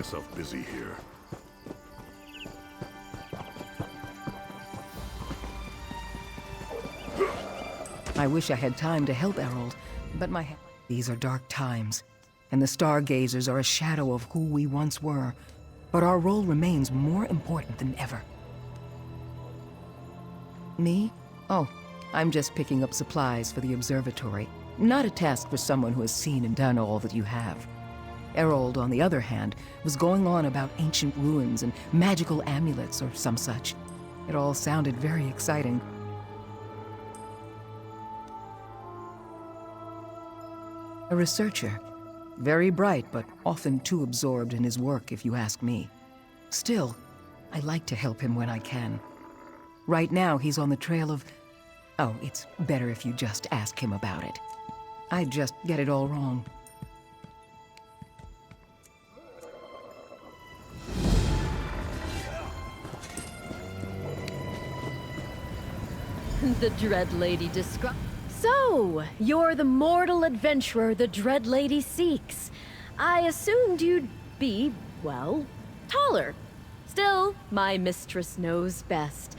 myself busy here. I wish I had time to help Errol, but these are dark times, and the Stargazers are a shadow of who we once were. But our role remains more important than ever. Me? Oh, I'm just picking up supplies for the observatory. Not a task for someone who has seen and done all that you have. Errol, on the other hand, was going on about ancient ruins and magical amulets or some such. It all sounded very exciting. A researcher. Very bright, but often too absorbed in his work, if you ask me. Still, I like to help him when I can. Right now, he's on the trail of... Oh, it's better if you just ask him about it. I just get it all wrong. The Dread Lady describes... So, you're the mortal adventurer the Dread Lady seeks. I assumed you'd be, well, taller. Still, my mistress knows best.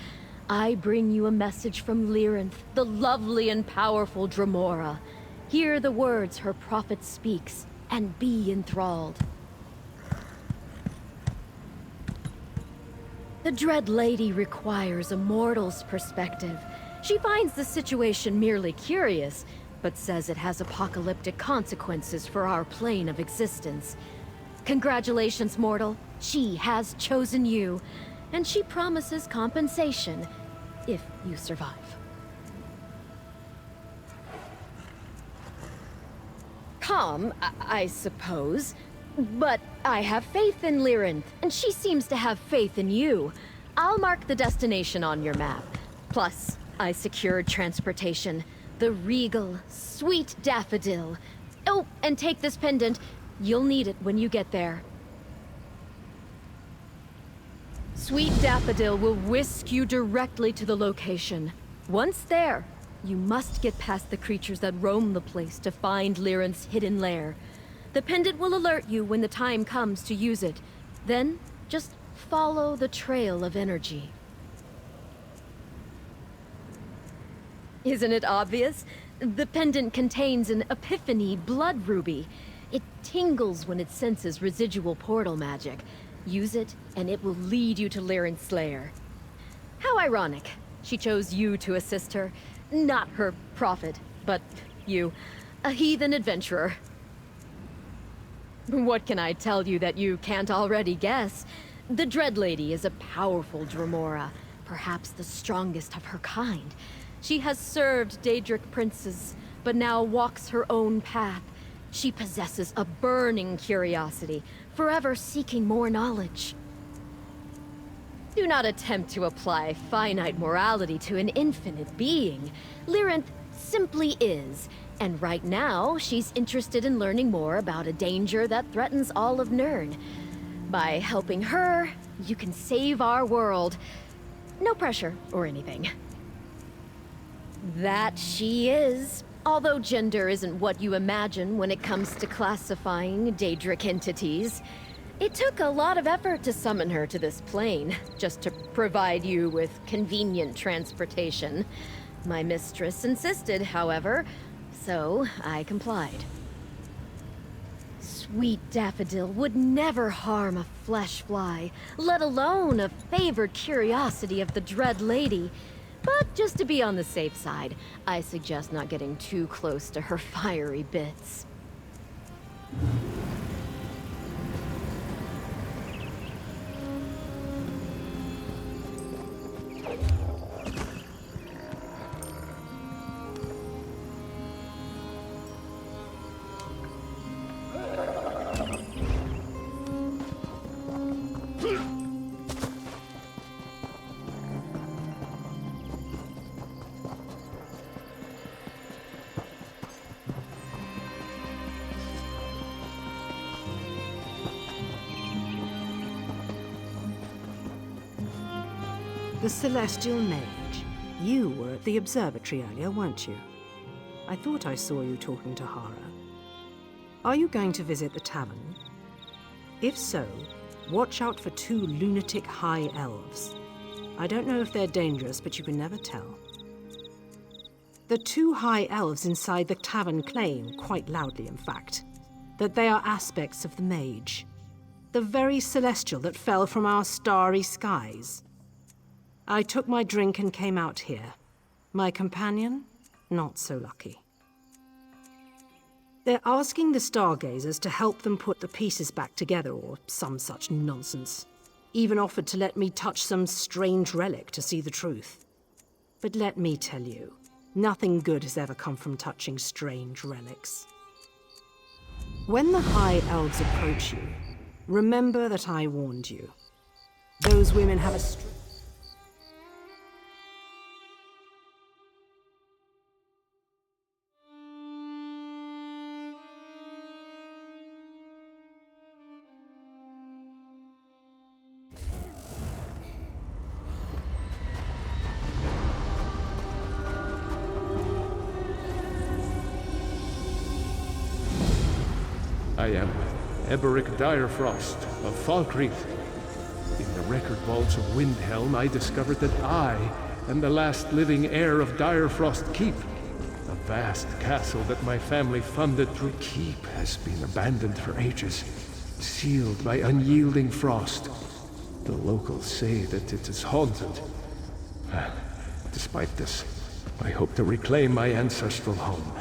I bring you a message from Lyranth, the lovely and powerful Dremora. Hear the words her prophet speaks, and be enthralled. The Dread Lady requires a mortal's perspective. She finds the situation merely curious, but says it has apocalyptic consequences for our plane of existence. Congratulations, mortal. She has chosen you, and she promises compensation if you survive. Calm, I suppose. But I have faith in Lyranth, and she seems to have faith in you. I'll mark the destination on your map. Plus, I secured transportation. The regal, sweet daffodil. Oh, and take this pendant. You'll need it when you get there. Sweet daffodil will whisk you directly to the location. Once there, you must get past the creatures that roam the place to find Lyranth's hidden lair. The pendant will alert you when the time comes to use it. Then, just follow the trail of energy. Isn't it obvious? The pendant contains an Epiphany blood ruby. It tingles when it senses residual portal magic. Use it, and it will lead you to Lyranth's lair. How ironic. She chose you to assist her. Not her prophet, but you. A heathen adventurer. What can I tell you that you can't already guess? The Dread Lady is a powerful Dremora, perhaps the strongest of her kind. She has served Daedric princes, but now walks her own path. She possesses a burning curiosity, forever seeking more knowledge. Do not attempt to apply finite morality to an infinite being. Lyranth simply is, and right now, she's interested in learning more about a danger that threatens all of Nirn. By helping her, you can save our world. No pressure or anything. That she is. Although gender isn't what you imagine when it comes to classifying Daedric entities. It took a lot of effort to summon her to this plane, just to provide you with convenient transportation. My mistress insisted, however, so I complied. Sweet daffodil would never harm a flesh fly, let alone a favored curiosity of the Dread Lady. But just to be on the safe side, I suggest not getting too close to her fiery bits. The Celestial Mage. You were at the observatory earlier, weren't you? I thought I saw you talking to Hara. Are you going to visit the tavern? If so, Watch out for 2 lunatic high elves. I don't know if they're dangerous, but you can never tell. The 2 high elves inside the tavern claim, quite loudly in fact, that they are aspects of the mage. The very celestial that fell from our starry skies. I took my drink and came out here. My companion, not so lucky. They're asking the stargazers to help them put the pieces back together or some such nonsense. Even offered to let me touch some strange relic to see the truth. But let me tell you, nothing good has ever come from touching strange relics. When the High Elves approach you, remember that I warned you. Those women have a I am Eberic Direfrost of Falkreath. In the record vaults of Windhelm, I discovered that I am the last living heir of Direfrost Keep. A vast castle that my family funded through Keep has been abandoned for ages, sealed by unyielding frost. The locals say that it is haunted. Despite this, I hope to reclaim my ancestral home.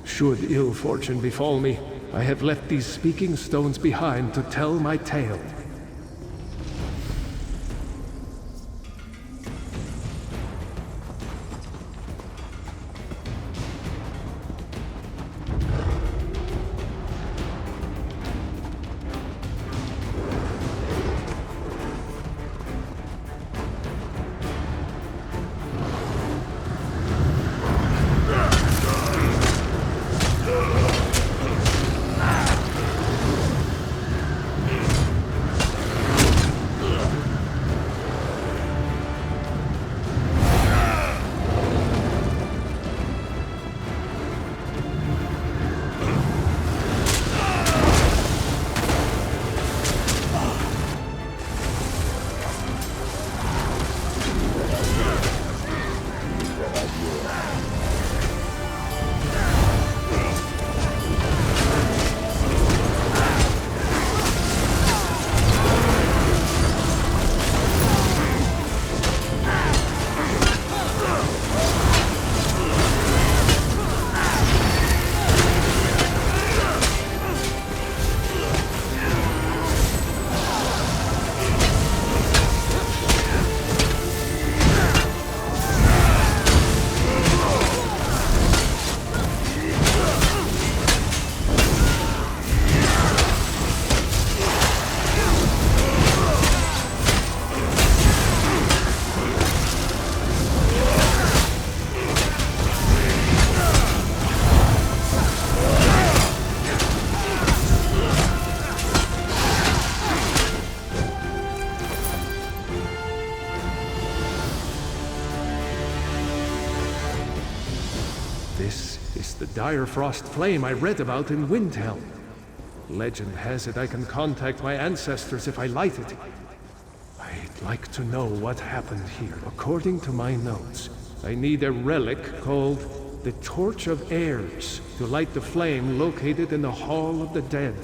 Should ill fortune befall me, I have left these speaking stones behind to tell my tale. The Direfrost flame I read about in Windhelm. Legend has it I can contact my ancestors if I light it. I'd like to know what happened here. According to my notes, I need a relic called the Torch of Heirs to light the flame located in the Hall of the Dead.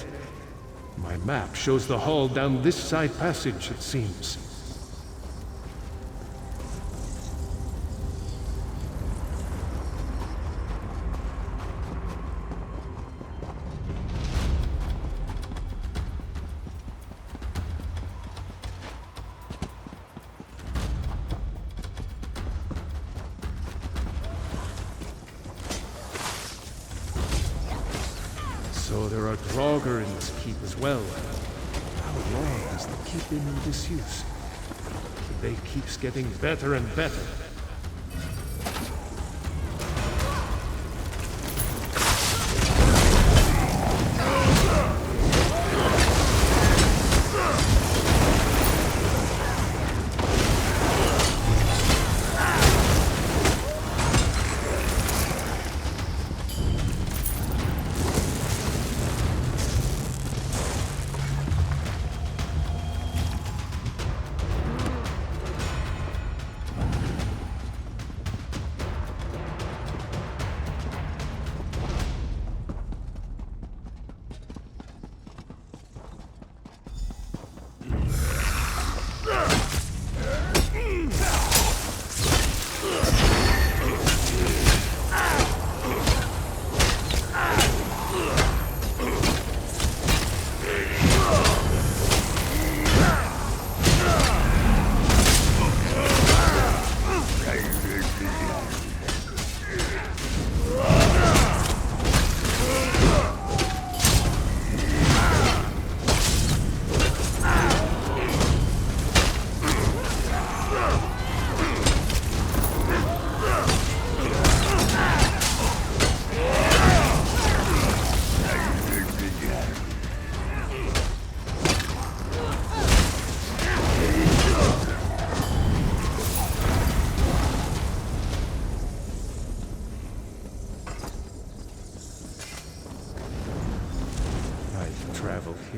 My map shows the hall down this side passage, it seems. So there are Draugr in this keep as well. How long has the keep been in disuse? The day keeps getting better and better.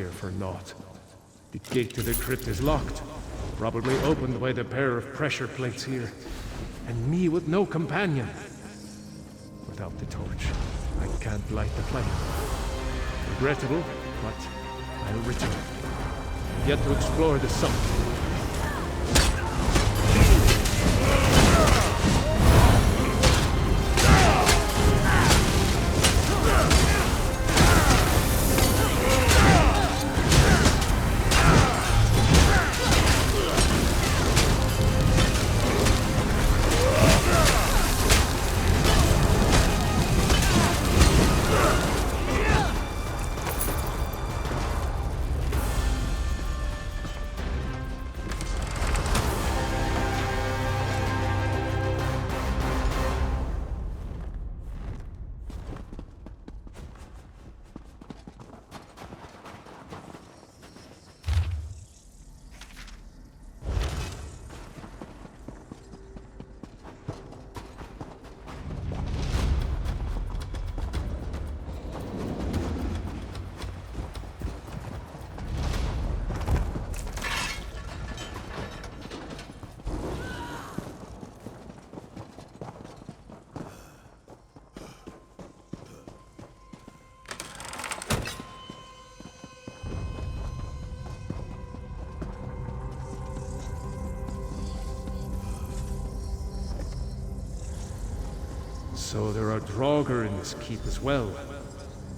here for naught. The gate to the crypt is locked, probably opened by the pair of pressure plates here. And me with no companion. Without the torch, I can't light the flame. Regrettable, but I'll return. Yet to explore the summit. So there are Draugr in this keep as well.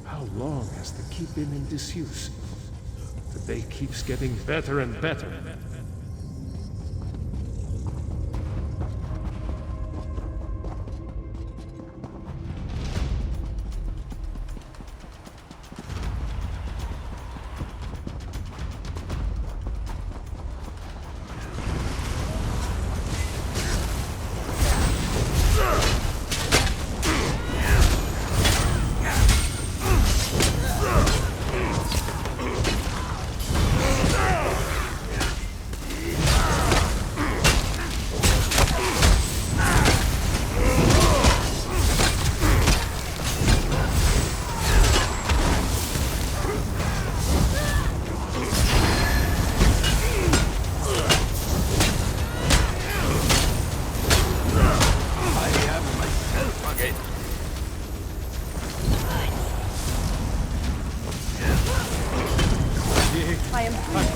How long has the keep been in disuse? The day keeps getting better and better.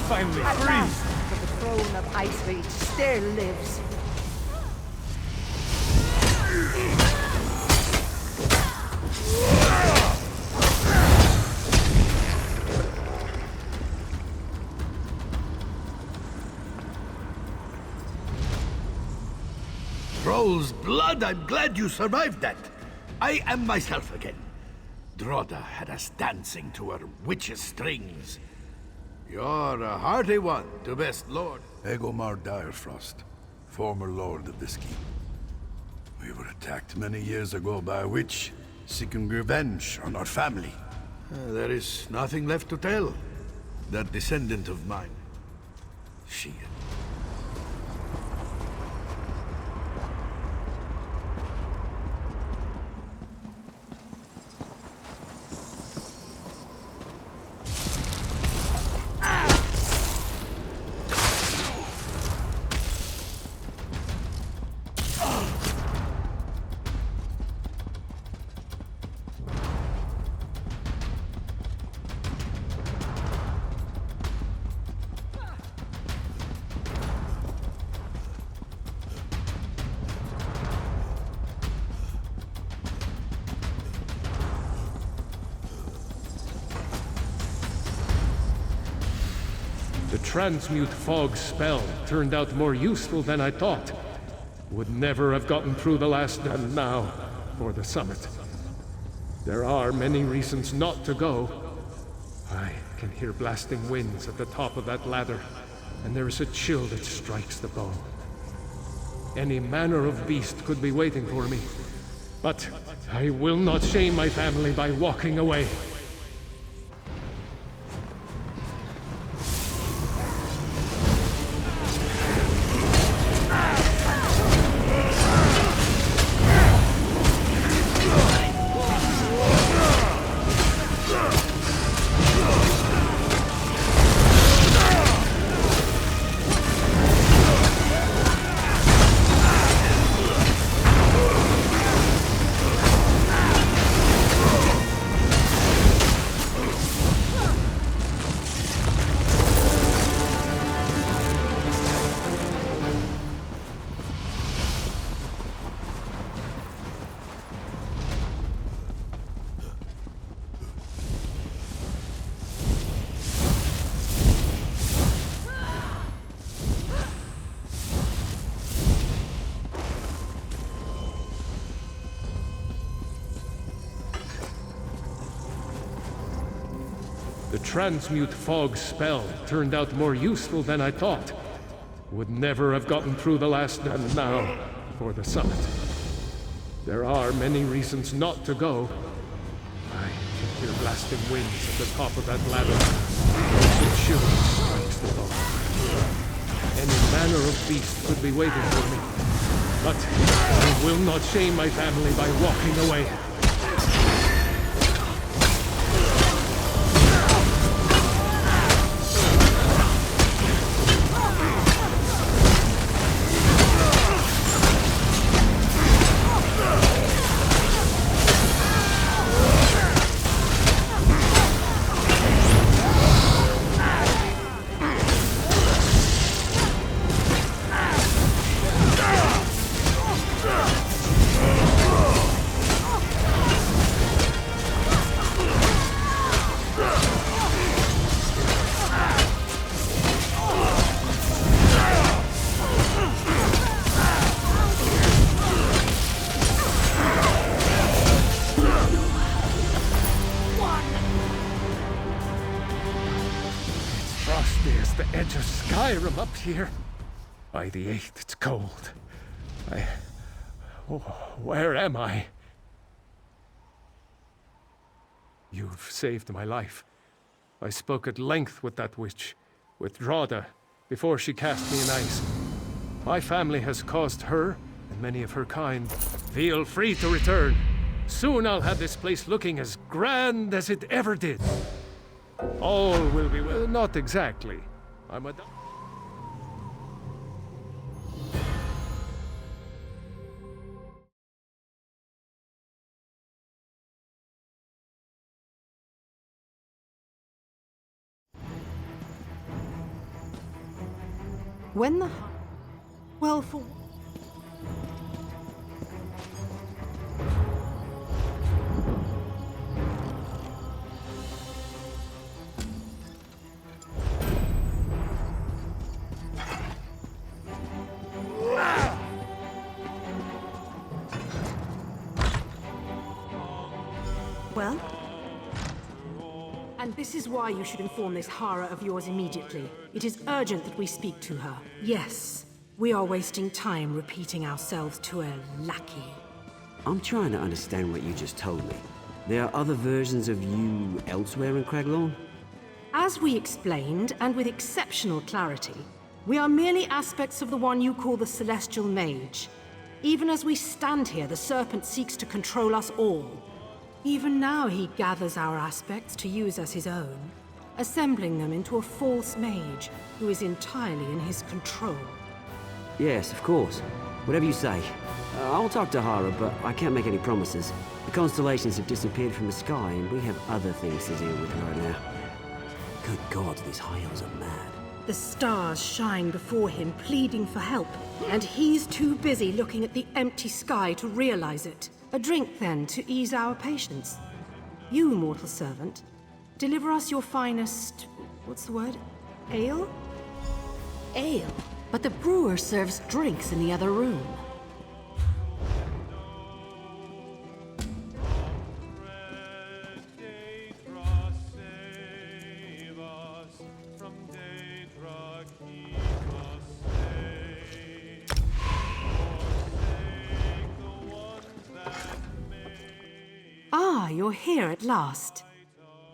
Finally At free! last, but the throne of Ice Reach still lives. Troll's blood, I'm glad you survived that. I am myself again. Droda had us dancing to her witch's strings. You're a hearty one, to best lord. Egomar Direfrost, former lord of this keep. We were attacked many years ago by a witch, seeking revenge on our family. There is nothing left to tell. That descendant of mine. She. The transmute fog spell turned out more useful than I thought. Would never have gotten through the last and now for the summit. There are many reasons not to go. I can hear blasting winds at the top of that ladder, and there is a chill that strikes the bone. Any manner of beast could be waiting for me, but I will not shame my family by walking away. The transmute fog spell turned out more useful than I thought. Would never have gotten through the last, and now for the summit. There are many reasons not to go. I can hear blasting winds at the top of that ladder. It surely strikes the bone. Any manner of beast could be waiting for me. But I will not shame my family by walking away. There's the edge of Skyrim up here. By the 8th, it's cold. Oh, where am I? You've saved my life. I spoke at length with that witch, with Drada, before she cast me in ice. My family has caused her, and many of her kind. Feel free to return. Soon I'll have this place looking as grand as it ever did. All will be well. Not exactly. I'm a... When the... Well, for... Well? And this is why you should inform this Hara of yours immediately. It is urgent that we speak to her. Yes, we are wasting time repeating ourselves to a lackey. I'm trying to understand what you just told me. There are other versions of you elsewhere in Craglorn? As we explained, and with exceptional clarity, we are merely aspects of the one you call the Celestial Mage. Even as we stand here, the Serpent seeks to control us all. Even now he gathers our aspects to use as his own, assembling them into a false mage who is entirely in his control. Yes, of course. Whatever you say. I'll talk to Hara, but I can't make any promises. The constellations have disappeared from the sky, and we have other things to deal with right now. Good God, these high elves are mad. The stars shine before him, pleading for help, and he's too busy looking at the empty sky to realize it. A drink, then, to ease our patience. You, mortal servant, deliver us your finest... what's the word? Ale? Ale? But the brewer serves drinks in the other room. Ah, you're here at last.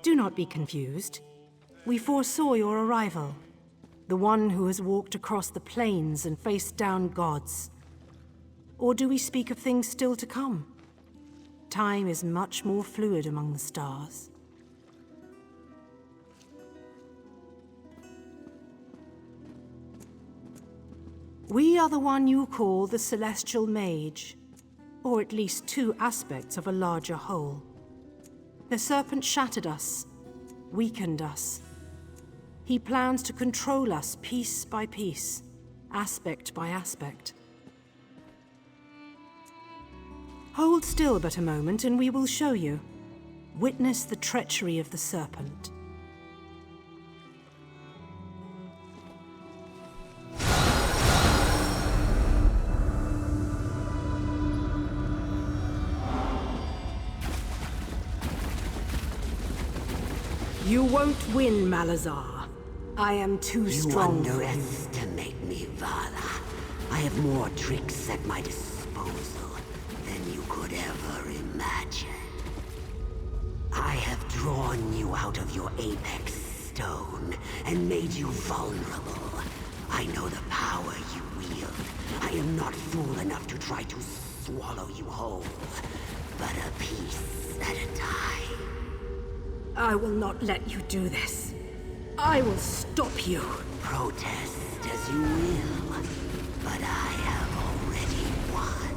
Do not be confused. We foresaw your arrival. The one who has walked across the plains and faced down gods. Or do we speak of things still to come? Time is much more fluid among the stars. We are the one you call the Celestial Mage. Or at least two aspects of a larger whole. The Serpent shattered us, weakened us. He plans to control us piece by piece, aspect by aspect. Hold still but a moment and we will show you. Witness the treachery of the Serpent. You won't win, Malazar. I am too strong for you. You underestimate me, Vala. I have more tricks at my disposal than you could ever imagine. I have drawn you out of your apex stone and made you vulnerable. I know the power you wield. I am not fool enough to try to swallow you whole, but a piece at a time. I will not let you do this. I will stop you. Protest as you will, but I have already won.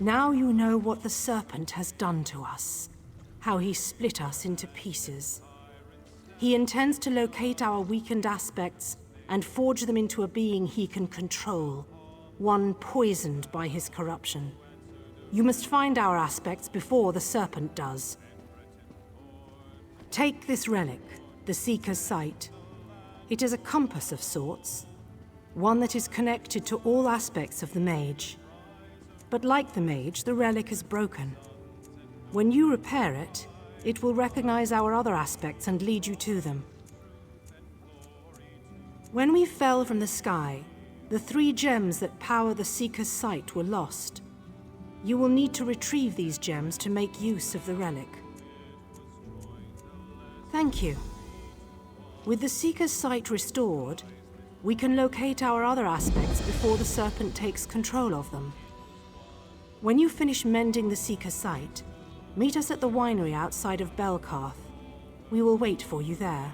Now you know what the Serpent has done to us. How he split us into pieces. He intends to locate our weakened aspects and forge them into a being he can control, one poisoned by his corruption. You must find our aspects before the Serpent does. Take this relic, the Seeker's Sight. It is a compass of sorts, one that is connected to all aspects of the mage. But like the mage, the relic is broken. When you repair it, it will recognize our other aspects and lead you to them. When we fell from the sky, the 3 gems that power the Seeker's Sight were lost. You will need to retrieve these gems to make use of the relic. Thank you. With the Seeker's Sight restored, we can locate our other aspects before the Serpent takes control of them. When you finish mending the Seeker's Sight, meet us at the winery outside of Belkarth. We will wait for you there.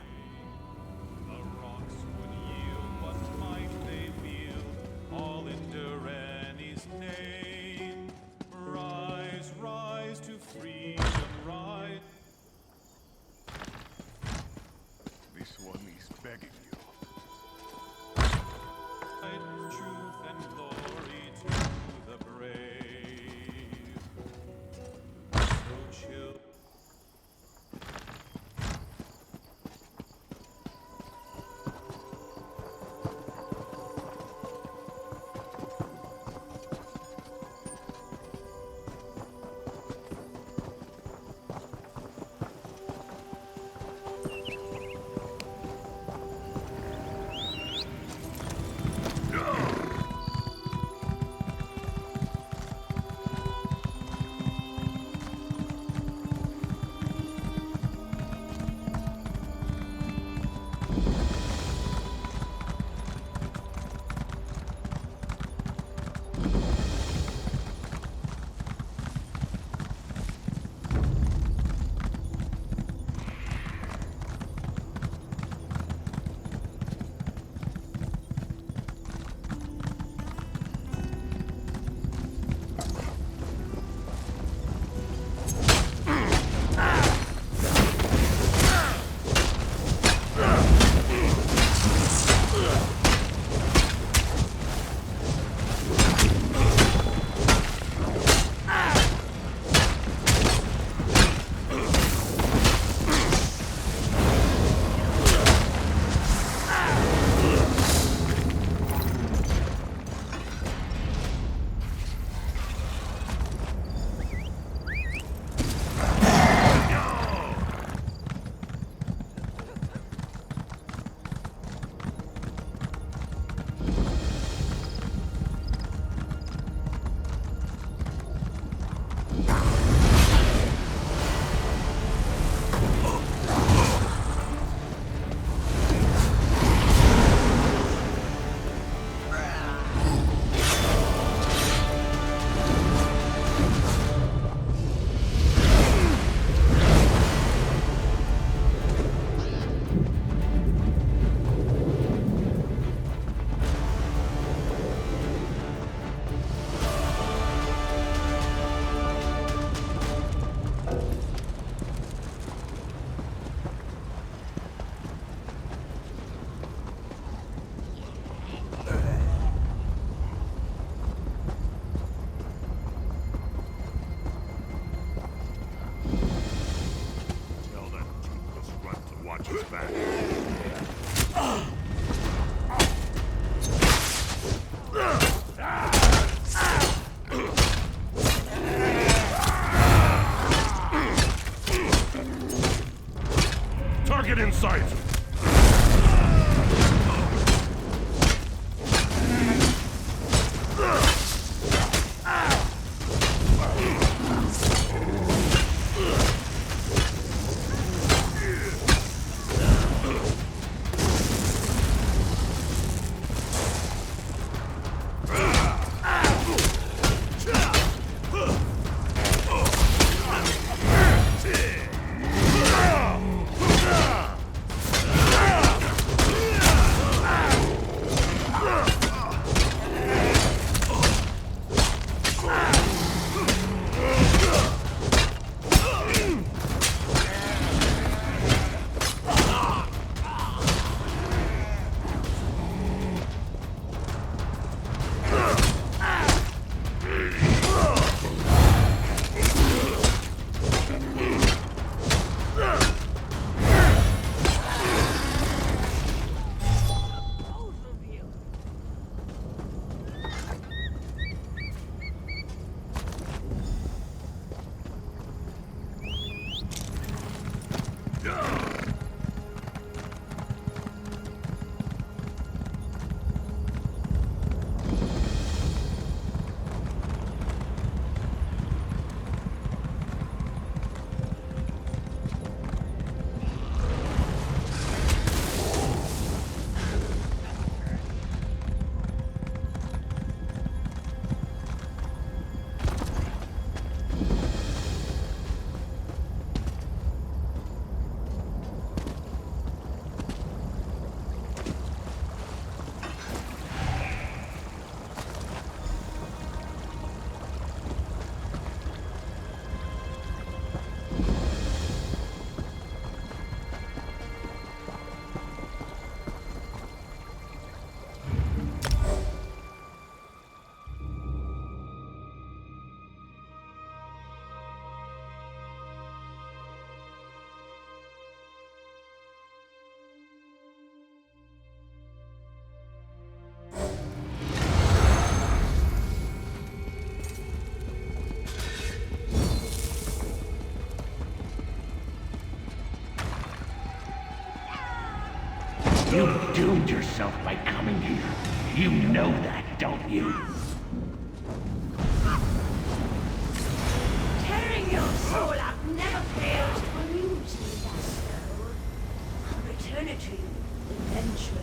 target in sight! You doomed yourself by coming here. You know that, don't you? Tearing your soul up never fails to amuse me, Master. I'll return it to you eventually.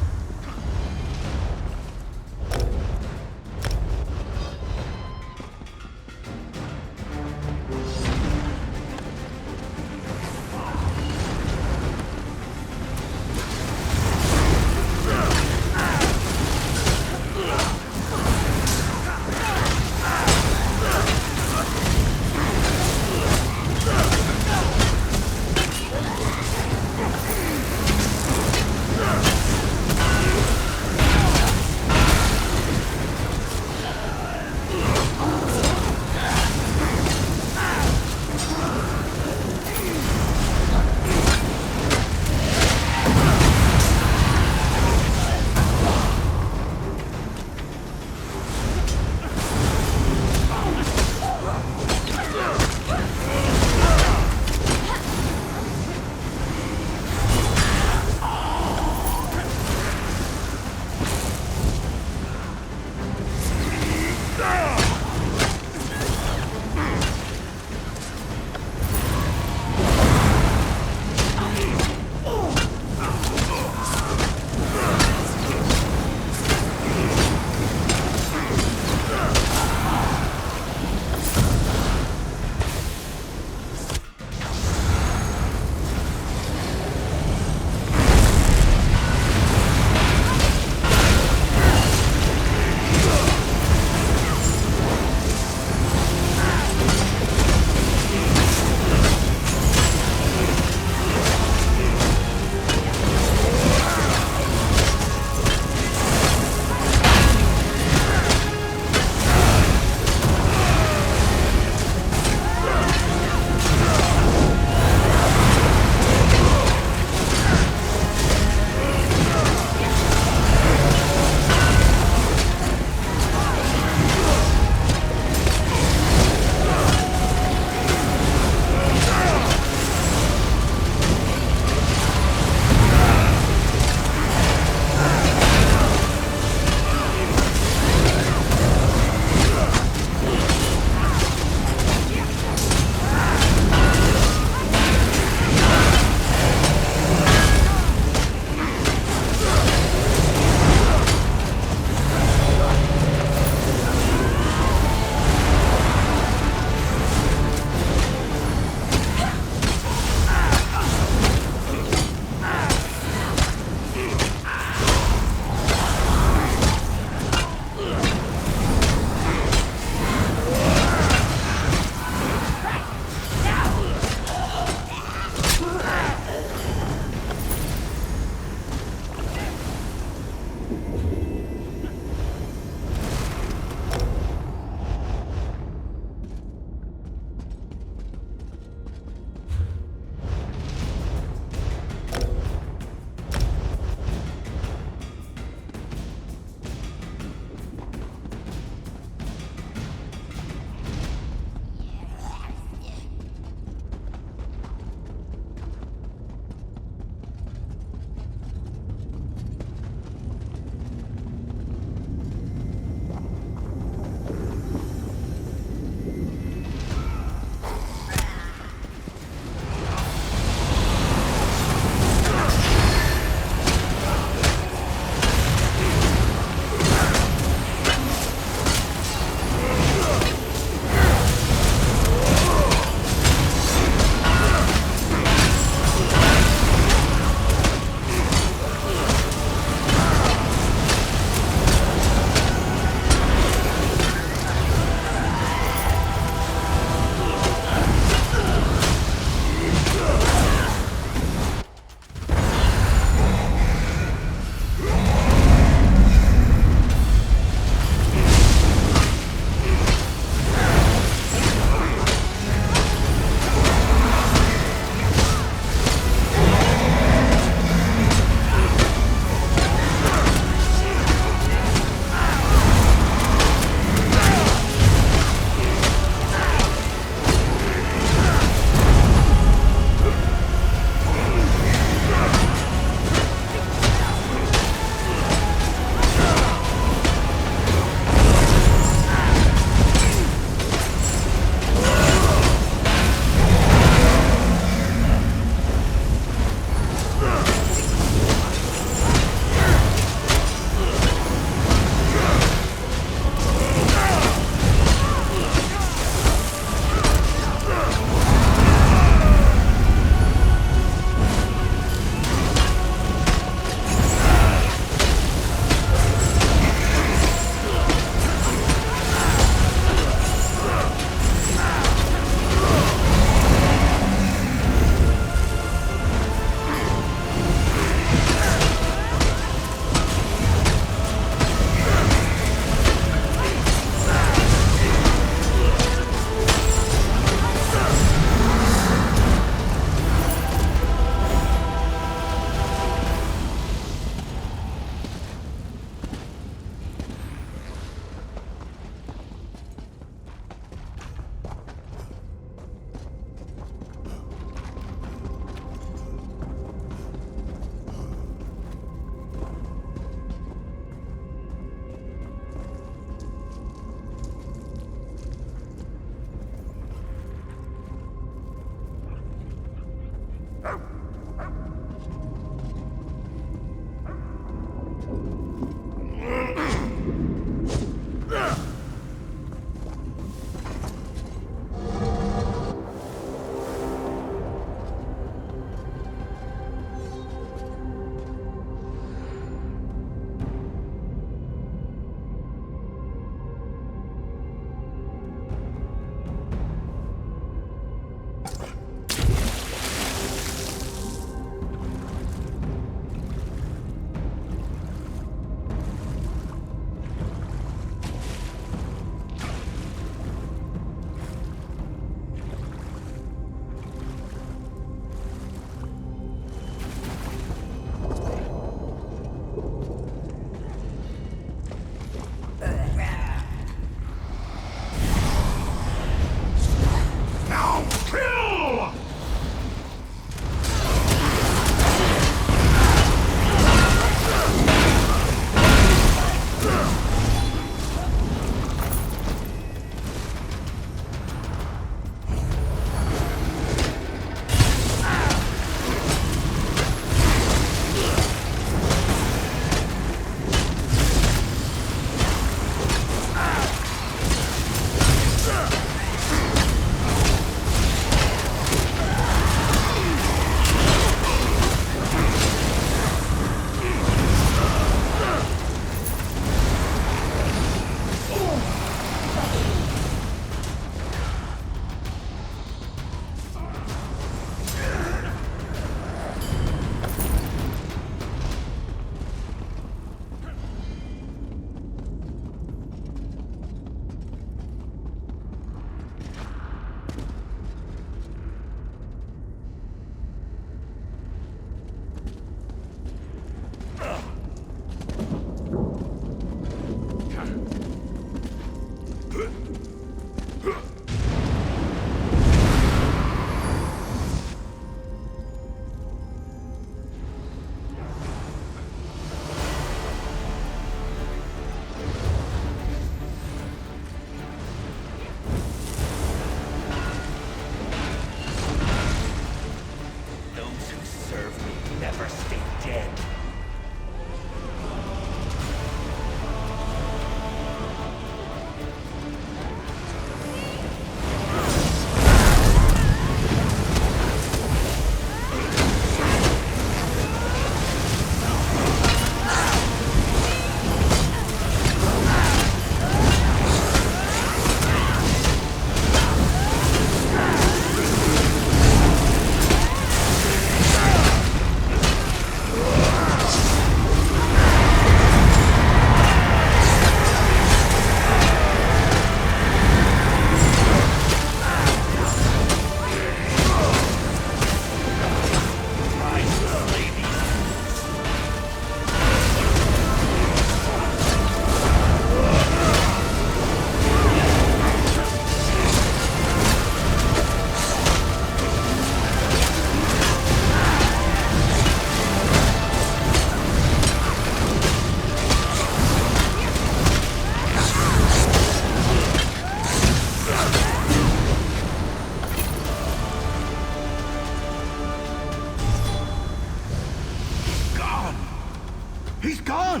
He's gone!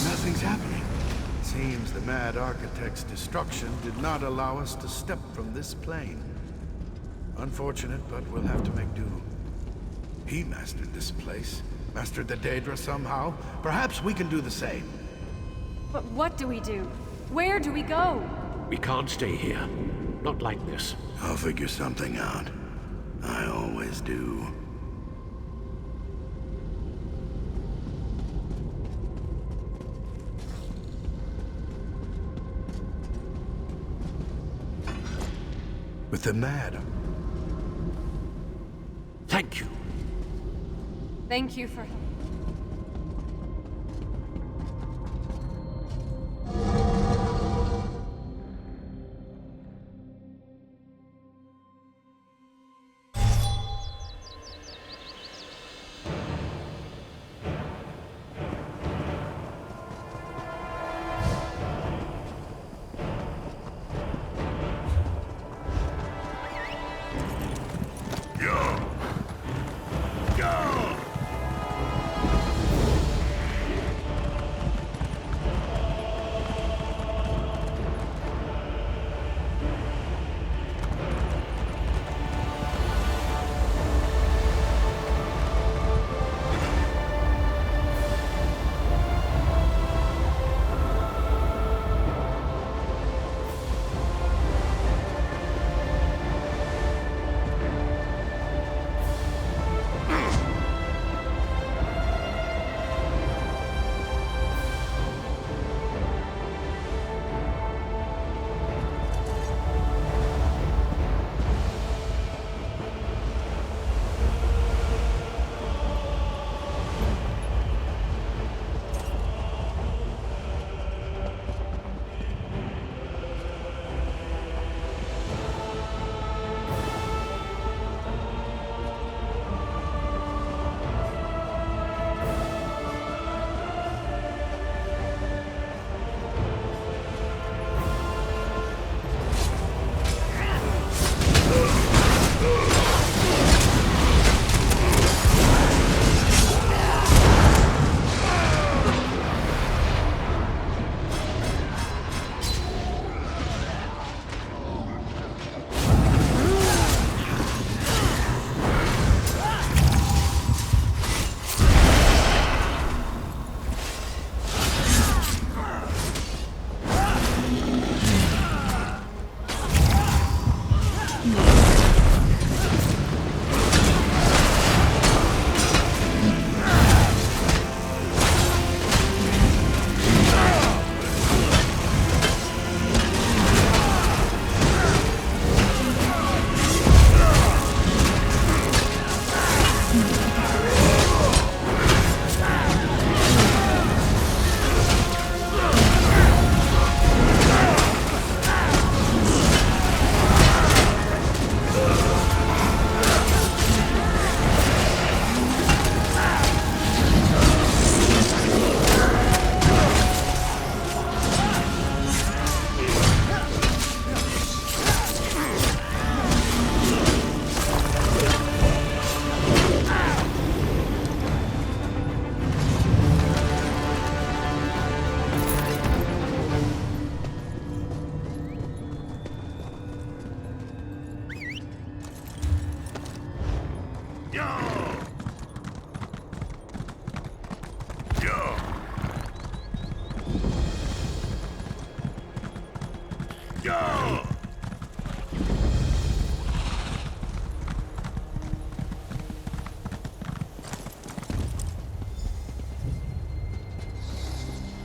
Nothing's happening. Seems the Mad Architect's destruction did not allow us to step from this plane. Unfortunate, but we'll have to make do. He mastered this place, mastered the Daedra somehow. Perhaps we can do the same. But what do we do? Where do we go? We can't stay here. Not like this. I'll figure something out. I always do. With the Mad. Thank you. Thank you for...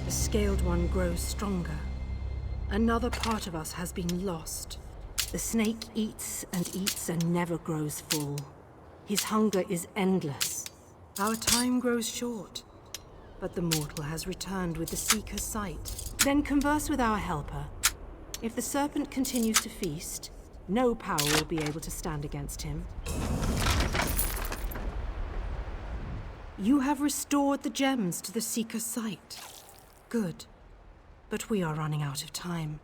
Scaled One grows stronger. Another part of us has been lost. The snake eats and never grows full. His hunger is endless. Our time grows short. But the mortal has returned with the Seeker's sight. Then converse with our helper. If the serpent continues to feast, no power will be able to stand against him. You have restored the gems to the Seeker's sight. Good. But we are running out of time.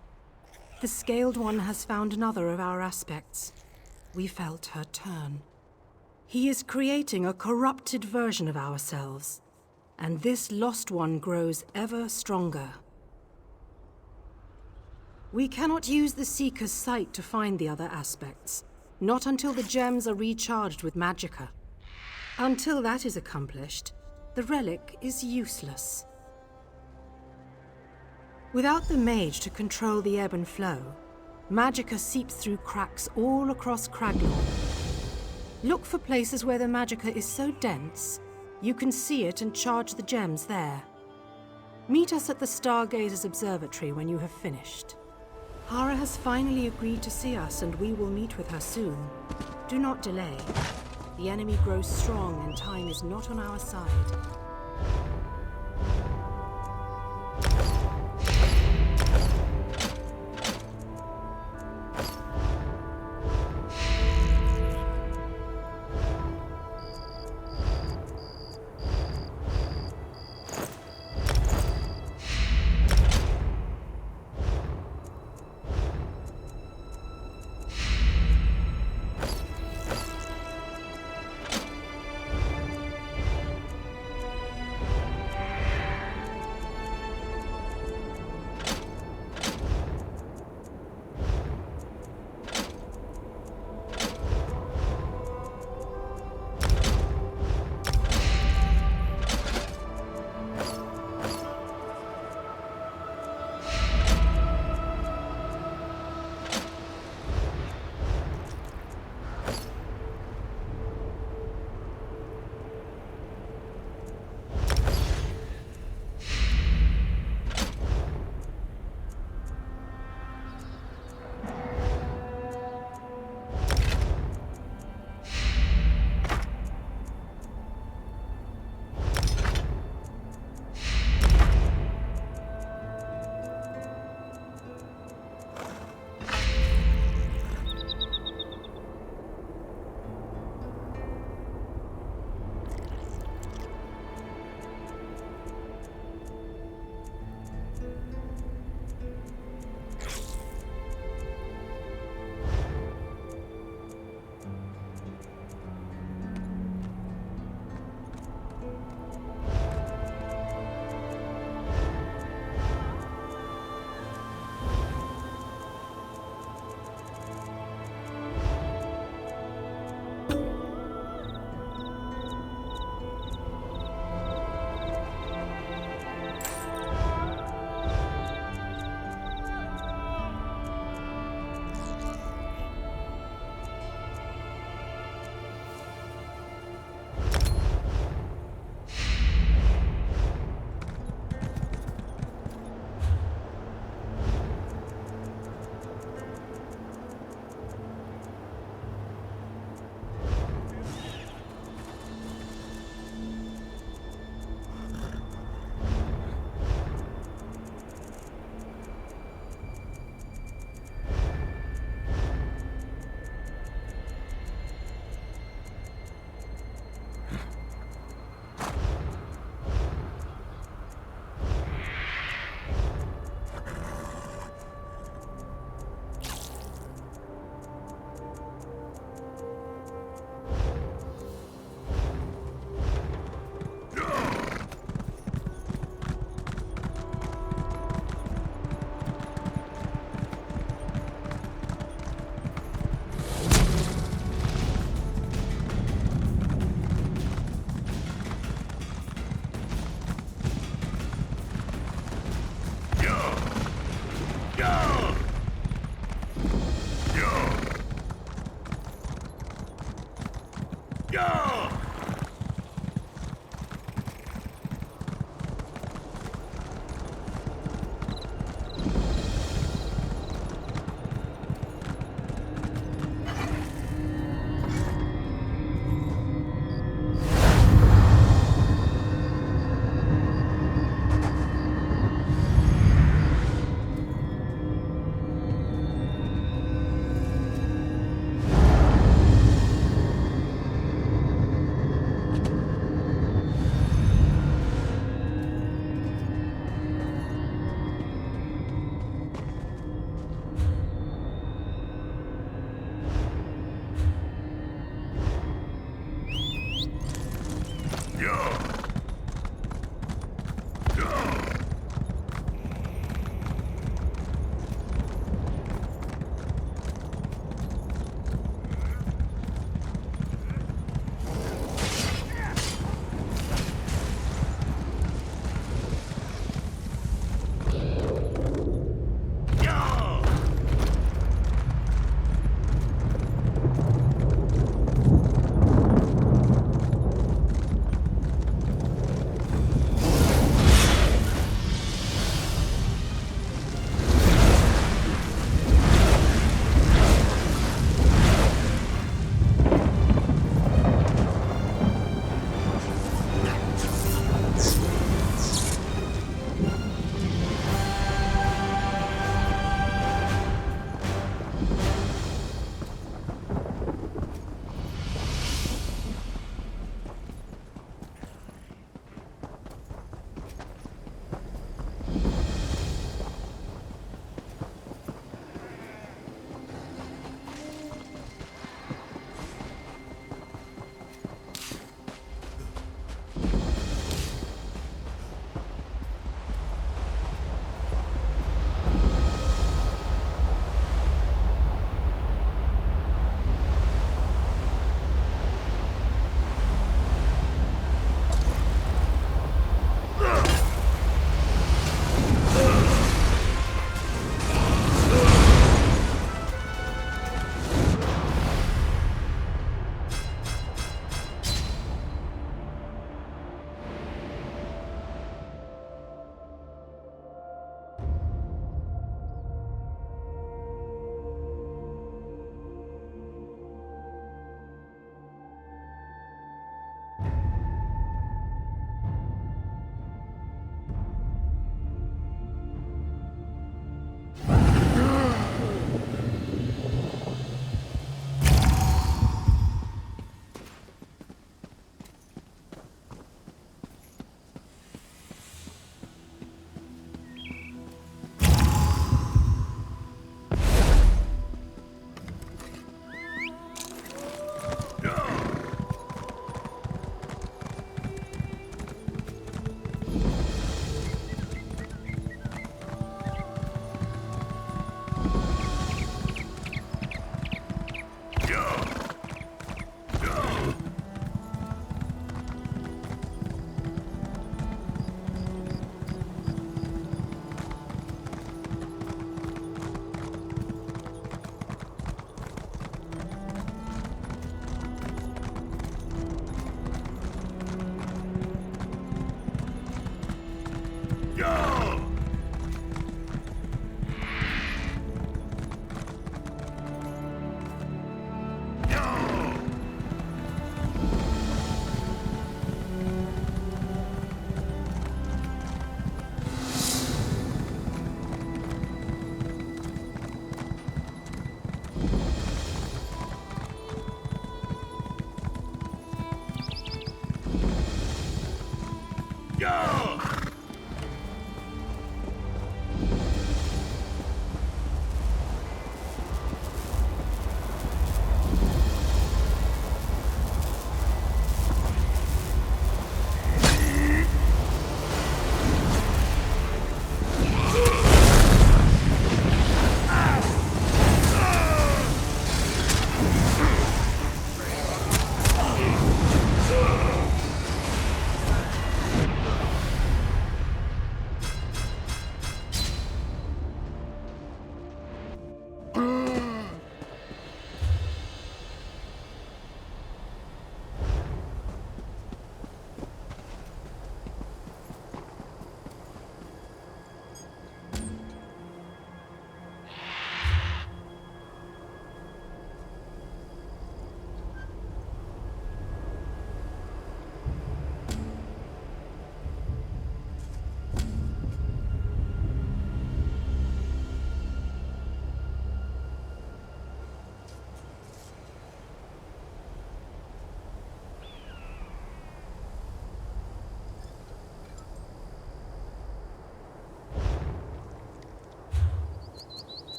The Scaled One has found another of our aspects. We felt her turn. He is creating a corrupted version of ourselves, and this lost one grows ever stronger. We cannot use the Seeker's sight to find the other aspects, not until the gems are recharged with magicka. Until that is accomplished, the relic is useless. Without the mage to control the ebb and flow, magicka seeps through cracks all across Craglorn. Look for places where the magicka is so dense, you can see it and charge the gems there. Meet us at the Stargazer's observatory when you have finished. Hara has finally agreed to see us, and we will meet with her soon. Do not delay. The enemy grows strong, and time is not on our side.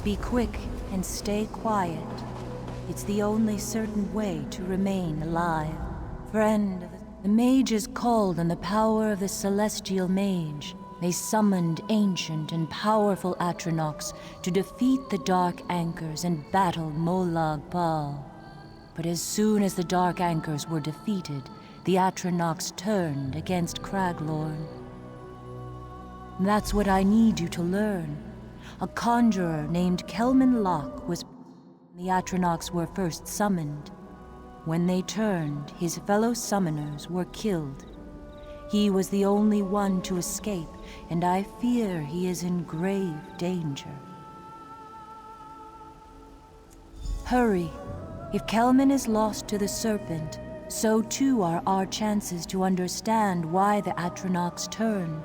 Be quick and stay quiet. It's the only certain way to remain alive. Friend, the mages called on the power of the celestial mage. They summoned ancient and powerful Atronachs to defeat the Dark Anchors and battle Molag Bal. But as soon as the Dark Anchors were defeated, the Atronachs turned against Craglorn. That's what I need you to learn. A conjurer named Kelman Locke was when the Atronachs were first summoned. When they turned, his fellow summoners were killed. He was the only one to escape, and I fear he is in grave danger. Hurry. If Kelman is lost to the Serpent, so too are our chances to understand why the Atronachs turned.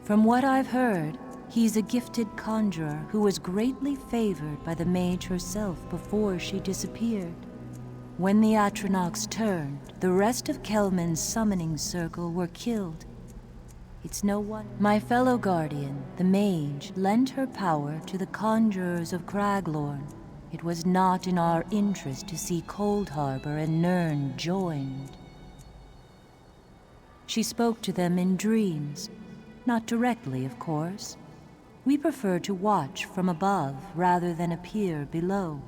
From what I've heard, he's a gifted conjurer who was greatly favored by the mage herself before she disappeared. When the Atronachs turned, the rest of Kelman's summoning circle were killed. It's no one. My fellow guardian, the mage, lent her power to the conjurers of Craglorn. It was not in our interest to see Cold Harbor and Nirn joined. She spoke to them in dreams. Not directly, of course. We prefer to watch from above rather than appear below.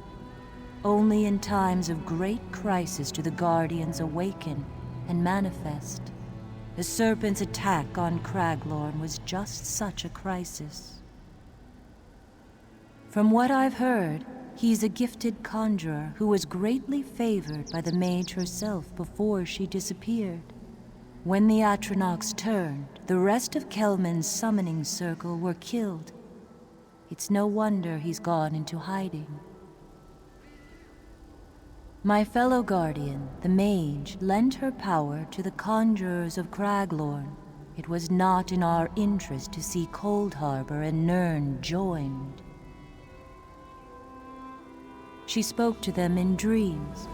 Only in times of great crisis do the Guardians awaken and manifest. The Serpent's attack on Craglorn was just such a crisis. From what I've heard, he's a gifted conjurer who was greatly favored by the mage herself before she disappeared. When the Atronachs turned, the rest of Kelman's summoning circle were killed. It's no wonder he's gone into hiding. My fellow guardian, the mage, lent her power to the conjurers of Craglorn. It was not in our interest to see Cold Harbor and Nirn joined. She spoke to them in dreams.